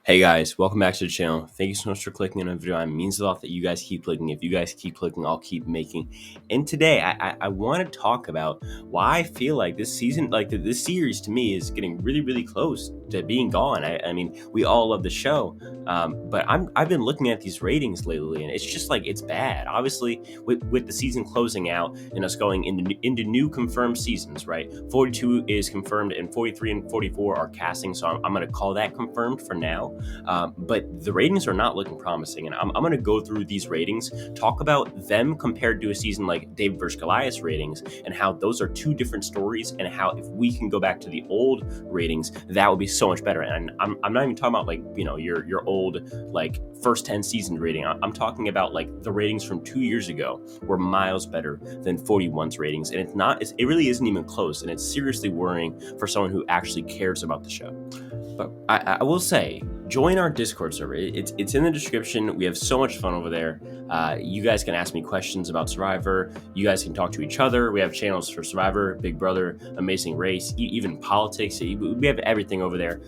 Hey guys, welcome back to the channel. Thank you so much for clicking on a video. It means a lot that you guys keep clicking. If you guys keep clicking, I'll keep making. And today, I want to talk about why I feel like this season, this series to me is getting really, really close to being gone. I mean, we all love the show, but I've been looking at these ratings lately, and it's just like it's bad. Obviously, with the season closing out and us going into new confirmed seasons, right? 42 is confirmed, and 43 and 44 are casting, so I'm going to call that confirmed for now. But the ratings are not looking promising, and I'm going to go through these ratings, talk about them compared to a season like David vs. Goliath's ratings, and how those are two different stories, and how if we can go back to the old ratings, that would be so much better. And I'm not even talking about your old first 10 season rating. I'm talking about the ratings from 2 years ago were miles better than 41's ratings, and it really isn't even close, and it's seriously worrying for someone who actually cares about the show. But I will say, join our Discord server. It's in the description. We have so much fun over there. You guys can ask me questions about Survivor. You guys can talk to each other. We have channels for Survivor, Big Brother, Amazing Race, even politics. We have everything over there.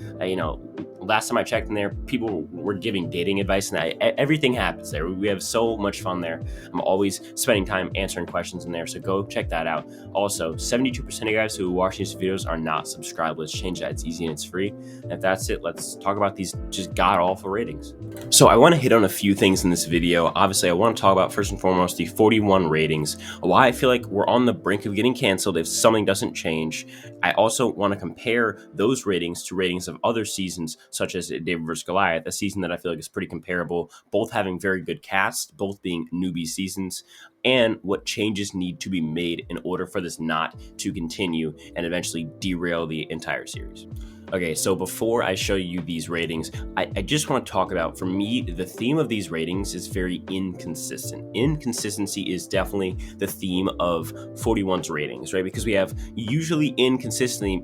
Last time I checked in there, people were giving dating advice, and everything happens there. We have so much fun there. I'm always spending time answering questions in there, so go check that out. Also, 72% of you guys who watch these videos are not subscribed. Let's change that. It's easy and it's free. And if that's it, let's talk about these just god-awful ratings. So I want to hit on a few things in this video. Obviously, I want to talk about, first and foremost, the 41 ratings, why I feel like we're on the brink of getting canceled if something doesn't change. I also want to compare those ratings to ratings of other seasons, such as David vs. Goliath, a season that I feel like is pretty comparable, both having very good casts, both being newbie seasons, and what changes need to be made in order for this not to continue and eventually derail the entire series. Okay, so before I show you these ratings, I just want to talk about, for me, the theme of these ratings is very inconsistent. Inconsistency is definitely the theme of 41's ratings, right? Because we have usually inconsistency,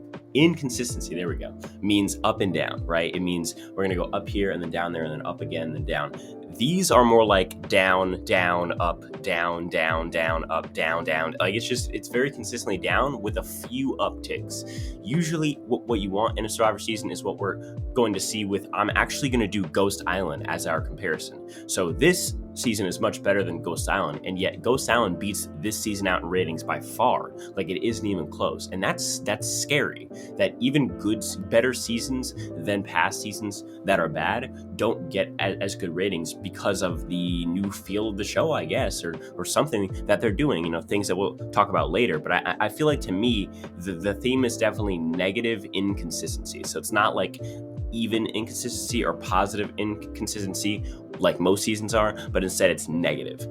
there we go, means up and down, right? It means we're going to go up here and then down there and then up again and then down. These are more like down, down, up, down, down, down, up, down, down. It's very consistently down with a few upticks. Usually what you want in a Survivor season is what we're going to see with, I'm actually going to do Ghost Island as our comparison. So this season is much better than Ghost Island, and yet Ghost Island beats this season out in ratings by far. It isn't even close, and that's scary, that even better seasons than past seasons that are bad don't get as good ratings because of the new feel of the show, I guess, or something that they're doing, things that we'll talk about later. But I feel like, to me, the theme is definitely negative inconsistency. So it's not like even inconsistency or positive inconsistency like most seasons are, but instead it's negative.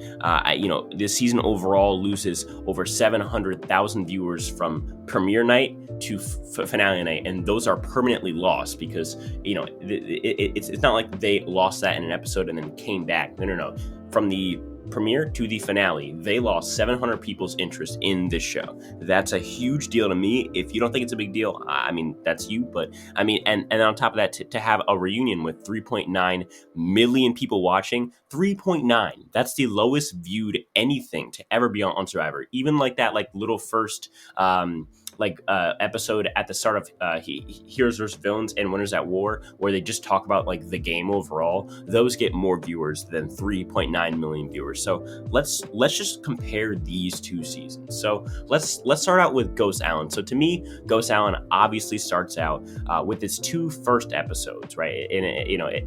This season overall loses over 700,000 viewers from premiere night to finale night, and those are permanently lost because it's not like they lost that in an episode and then came back. No. From the premiere to the finale, they lost 700 people's interest in this show. That's a huge deal to me. If you don't think it's a big deal, I mean, that's you. But I mean, and on top of that, to have a reunion with 3.9 million people watching, 3.9, that's the lowest viewed anything to ever be on Survivor. Even that little first episode at the start of Heroes vs. Villains and Winners at War, where they just talk about the game overall, those get more viewers than 3.9 million viewers. So let's just compare these two seasons. So let's start out with Ghost Island. So to me, Ghost Island obviously starts out with its two first episodes, right? And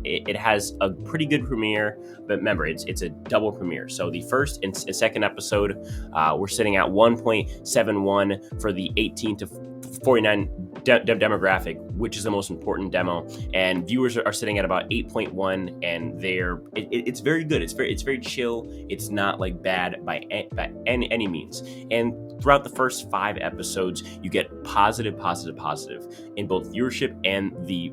it has a pretty good premiere, but remember, it's a double premiere. So the first and second episode, we're sitting at 1.71 for the 18 to 49 demographic, which is the most important demo, and viewers are sitting at about 8.1, and it's very good. It's very chill. It's not bad by any means. And throughout the first 5 episodes, you get positive in both viewership and the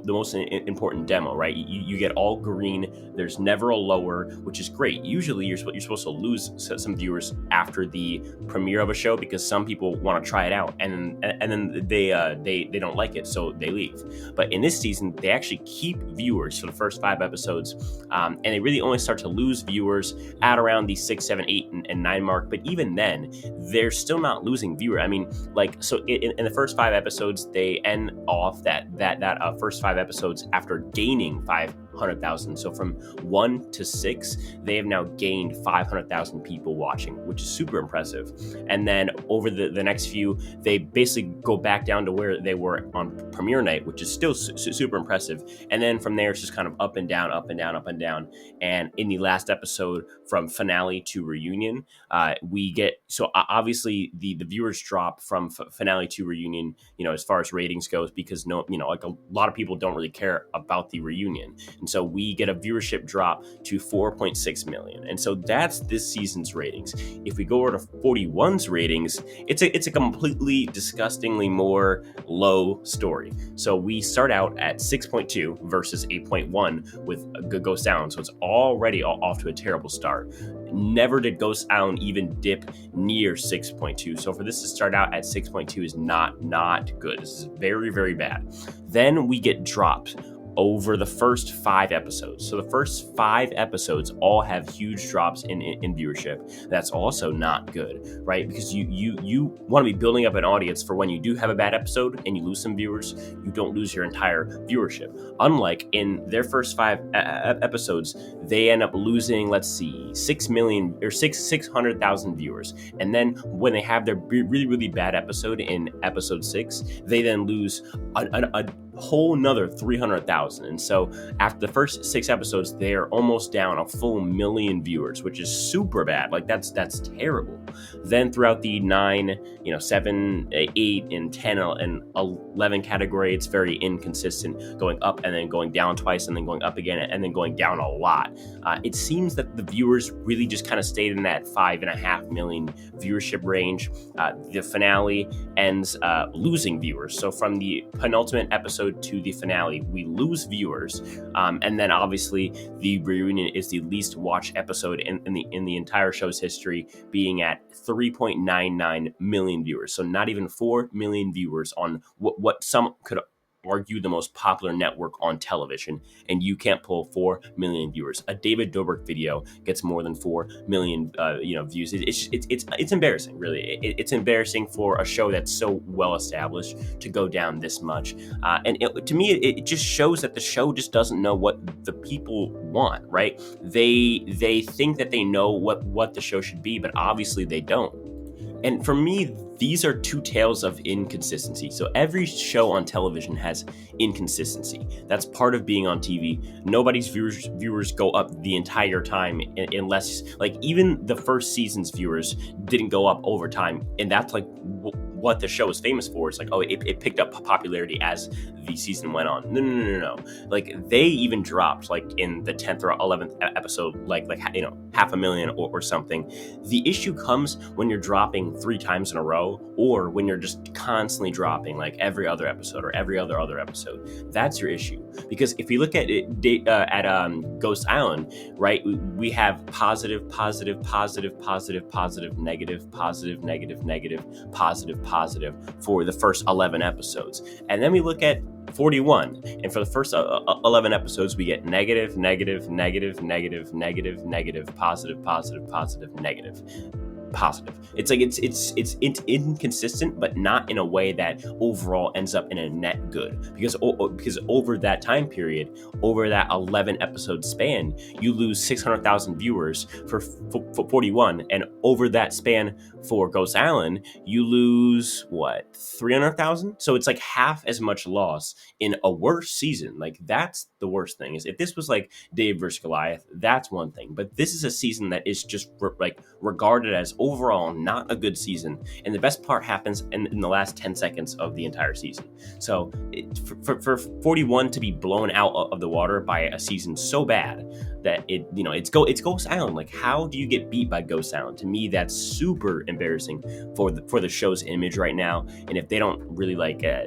most important demo, right? You get all green. There's never a lower, which is great. Usually you're supposed to lose some viewers after the premiere of a show because some people want to try it out, and then they they don't like it, so they leave. But in this season, they actually keep viewers for the first 5 episodes, and they really only start to lose viewers at around the 6, 7, 8, and 9 mark. But even then, they're still not losing viewers. I mean, like, so in the first 5 episodes, they end off that first 5 episodes after gaining 500,000. So from 1 to 6, they have now gained 500,000 people watching, which is super impressive. And then over the next few, they basically go back down to where they were on premiere night, which is still super impressive. And then from there, it's just kind of up and down, up and down, up and down. And in the last episode, from finale to reunion, we get, so obviously the viewers drop from finale to reunion, as far as ratings goes, because like a lot of people don't really care about the reunion. And so we get a viewership drop to 4.6 million. And so that's this season's ratings. If we go over to 41's ratings, it's a completely disgustingly more low story. So we start out at 6.2 versus 8.1 with Ghost Island. So it's already off to a terrible start. Never did Ghost Island even dip near 6.2. So for this to start out at 6.2 is not good. This is very, very bad. Then we get dropped over the first 5 episodes. So the first 5 episodes all have huge drops in viewership. That's also not good, right? Because you want to be building up an audience for when you do have a bad episode and you lose some viewers, you don't lose your entire viewership. Unlike in their first 5 episodes, they end up losing, let's see, 600,000 viewers. And then when they have their really, really bad episode in episode 6, they then lose a whole nother 300,000. And so after the first 6 episodes, they are almost down a full million viewers, which is super bad. Like that's terrible. Then throughout the 9, 7, 8, and 10 and 11 category, it's very inconsistent, going up and then going down twice and then going up again and then going down a lot. It seems that the viewers really just kind of stayed in that 5.5 million viewership range. The finale ends losing viewers. So from the penultimate episode to the finale, we lose viewers, and then obviously the reunion is the least watched episode in the entire show's history, being at 3.99 million viewers. So not even 4 million viewers on what some could argue the most popular network on television, and you can't pull 4 million viewers. A David Dobrik video gets more than 4 million views. It's embarrassing, really. It's embarrassing for a show that's so well established to go down this much. To me, it just shows that the show just doesn't know what the people want, right? They think that they know what the show should be, but obviously they don't. And for me, these are 2 tales of inconsistency. So every show on television has inconsistency. That's part of being on TV. Nobody's viewers go up the entire time unless, like, even the first season's viewers didn't go up over time. And that's like what the show is famous for. It's like, oh, it picked up popularity as the season went on. No. Like, they even dropped, like, in the 10th or 11th episode, like 500,000 or something. The issue comes when you're dropping 3 times in a row, or when you're just constantly dropping, like every other episode or every other episode. That's your issue. Because if you look at it Ghost Island, right, we have positive, negative, positive for the first 11 episodes. And then we look at 41, and for the first 11 episodes, we get negative, positive, negative. Positive. It's like it's inconsistent, but not in a way that overall ends up in a net good, because over that time period, over that 11 episode span, you lose 600,000 viewers for 41, and over that span for Ghost Island, you lose 300,000. So it's like half as much loss in a worse season. Like, that's the worst thing. Is if this was like Dave versus Goliath, that's one thing, but this is a season that is just regarded as overall not a good season, and the best part happens in the last 10 seconds of the entire season. So for 41 to be blown out of the water by a season so bad that it's Ghost Island. Like, how do you get beat by Ghost Island? To me, that's super embarrassing for the show's image right now, and if they don't really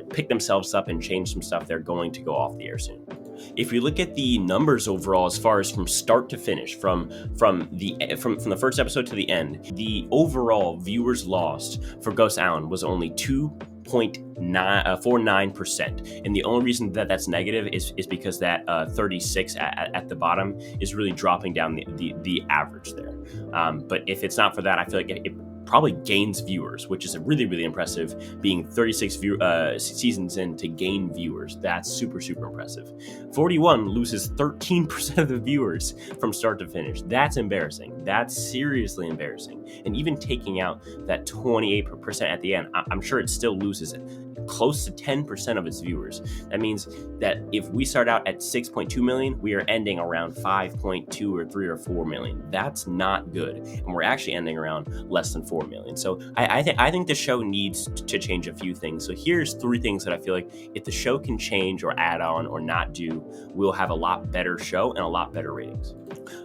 pick themselves up and change some stuff, they're going to go off the air soon. If you look at the numbers overall, as far as from start to finish, from the first episode to the end, the overall viewers lost for Ghost Island was only 2 49%. And the only reason that that's negative is because that 36 at the bottom is really dropping down the average there. But if it's not for that, I feel like it probably gains viewers, which is really, really impressive. Being 36 seasons in to gain viewers, that's super, super impressive. 41 loses 13% of the viewers from start to finish. That's embarrassing. That's seriously embarrassing. And even taking out that 28% at the end, I'm sure it still loses it. Close to 10% of its viewers. That means that if we start out at 6.2 million, we are ending around 5.2 or 3 or 4 million. That's not good. And we're actually ending around less than 4 million. So I think the show needs to change a few things. So here's 3 things that I feel like if the show can change or add on or not do, we'll have a lot better show and a lot better ratings.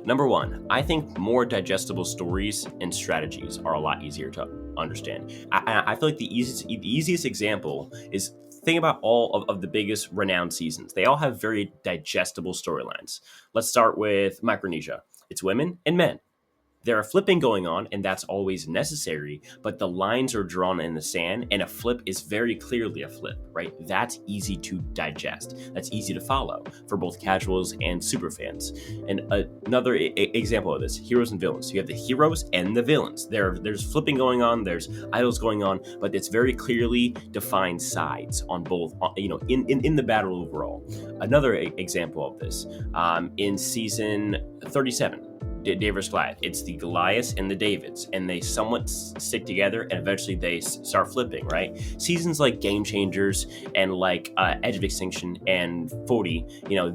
Number 1, I think more digestible stories and strategies are a lot easier to understand. I feel like the easiest example is think about all of the biggest renowned seasons. They all have very digestible storylines. Let's start with Micronesia. It's women and men. There are flipping going on, and that's always necessary, but the lines are drawn in the sand, and a flip is very clearly a flip, right? That's easy to digest. That's easy to follow for both casuals and superfans. And another example of this, heroes and villains. You have the heroes and the villains. There's flipping going on, there's idols going on, but it's very clearly defined sides on both, in the battle overall. Another example of this, in season 37, David vs. Goliath. It's the Goliaths and the Davids, and they somewhat stick together, and eventually they start flipping, right? Seasons like Game Changers and like Edge of Extinction and 40,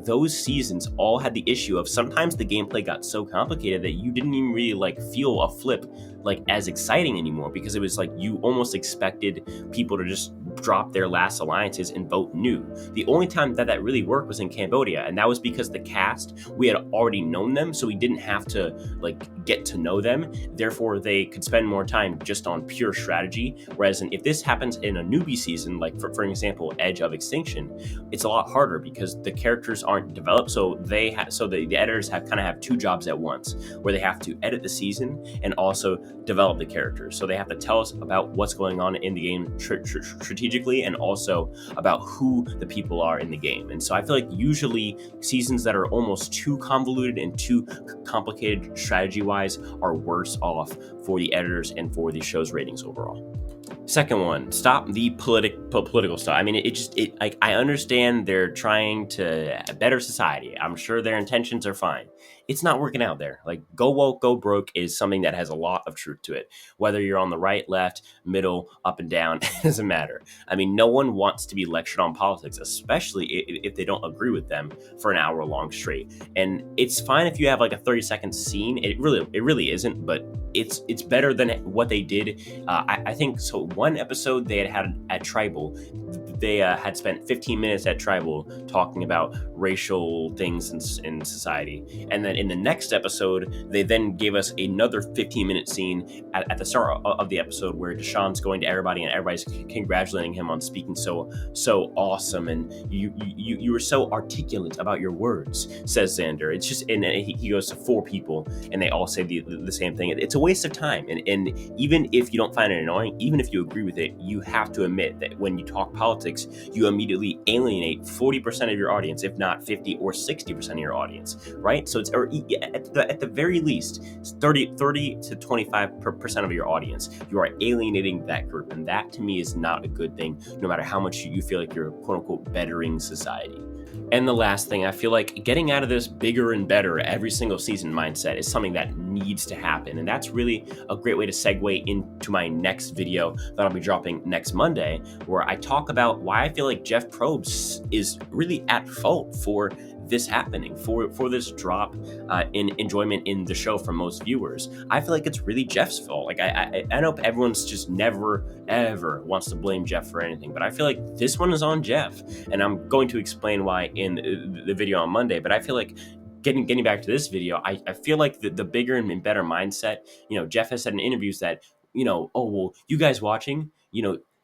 those seasons all had the issue of sometimes the gameplay got so complicated that you didn't even really like feel a flip like as exciting anymore, because it was like you almost expected people to just drop their last alliances and vote new. The only time that really worked was in Cambodia, and that was because the cast, we had already known them, so we didn't have to like get to know them. Therefore, they could spend more time just on pure strategy. Whereas if this happens in a newbie season, like for example, Edge of Extinction, it's a lot harder because the characters aren't developed. So the editors have 2 jobs at once, where they have to edit the season and also develop the characters. So they have to tell us about what's going on in the game strategically, and also about who the people are in the game. And so I feel like usually seasons that are almost too convoluted and too complicated strategy-wise are worse off for the editors and for the show's ratings overall. Second one, stop the political stuff. I mean, I understand they're trying to better society. I'm sure their intentions are fine. It's not working out there. Like, go woke, go broke is something that has a lot of truth to it. Whether you're on the right, left, middle, up and down, it doesn't matter. I mean, no one wants to be lectured on politics, especially if they don't agree with them for an hour long straight. And it's fine if you have like a 30-second scene. It really isn't, but it's better than what they did. I think so. One episode they had at Tribal, they had spent 15 minutes at Tribal talking about racial things in society, and then in the next episode they then gave us another 15-minute scene at the start of the episode where Deshaun's going to everybody and everybody's congratulating him on speaking so awesome, and you were so articulate about your words, says Xander. It's just, and he goes to 4 people and they all say the same thing. It's a waste of time, and even if you don't find it annoying, even if you agree with it, you have to admit that when you talk politics, you immediately alienate 40% of your audience, if not 50 or 60% of your audience, right? So it's, or at the very least, 30 to 25% of your audience, you are alienating that group, and that to me is not a good thing, no matter how much you feel like you're quote unquote bettering society. And the last thing, I feel like getting out of this bigger and better every single season mindset is something that needs to happen. And that's really a great way to segue into my next video that I'll be dropping next Monday, where I talk about why I feel like Jeff Probst is really at fault for this happening, for this drop in enjoyment in the show from most viewers. I feel like it's really Jeff's fault. Like I know everyone's just never ever wants to blame Jeff for anything, but I feel like this one is on Jeff, and I'm going to explain why in the video on Monday. But I feel like getting back to this video, I feel like the bigger and better mindset, Jeff has said in interviews that, oh, well, you guys watching,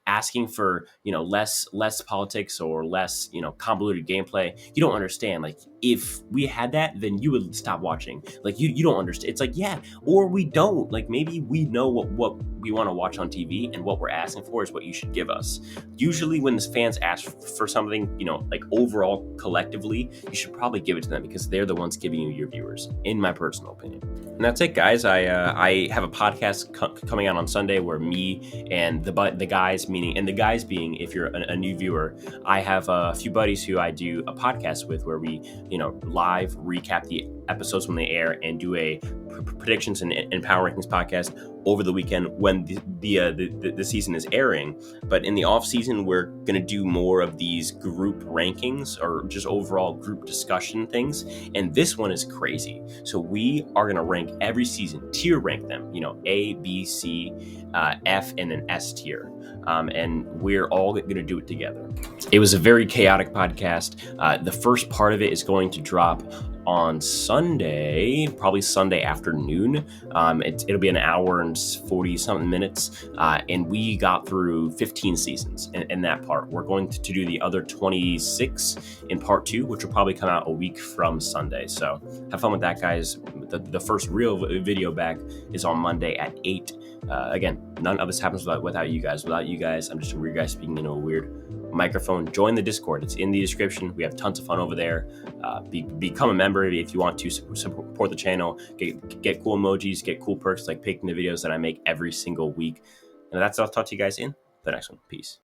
asking for, less politics or less, convoluted gameplay. You don't understand. Like, if we had that, then you would stop watching. Like, you don't understand. It's like, yeah, or we don't. Like, maybe we know what we want to watch on TV, and what we're asking for is what you should give us. Usually when the fans ask for something, like overall collectively, you should probably give it to them, because they're the ones giving you your viewers, in my personal opinion. And that's it, guys. I have a podcast coming out on Sunday where me and the guys, and the guys being, if you're a new viewer, I have a few buddies who I do a podcast with, where we, live recap the episodes when they air and do a predictions and power rankings podcast over the weekend when the season is airing. But in the off season, we're going to do more of these group rankings, or just overall group discussion things. And this one is crazy. So we are going to rank every season, tier rank them, A, B, C, F, and then S tier. And we're all going to do it together. It was a very chaotic podcast. The first part of it is going to drop on Sunday, probably Sunday afternoon. It'll be an hour and 40 something minutes. And we got through 15 seasons in that part. We're going to do the other 26 in part 2, which will probably come out a week from Sunday. So have fun with that, guys. The first real video back is on Monday at 8. Again, none of this happens without you guys. Without you guys, I'm just a weird guy speaking into a weird microphone. Join the Discord. It's in the description. We have tons of fun over there. Become a member if you want to support the channel. Get cool emojis, get cool perks like picking the videos that I make every single week. And that's all. I'll talk to you guys in the next one. Peace.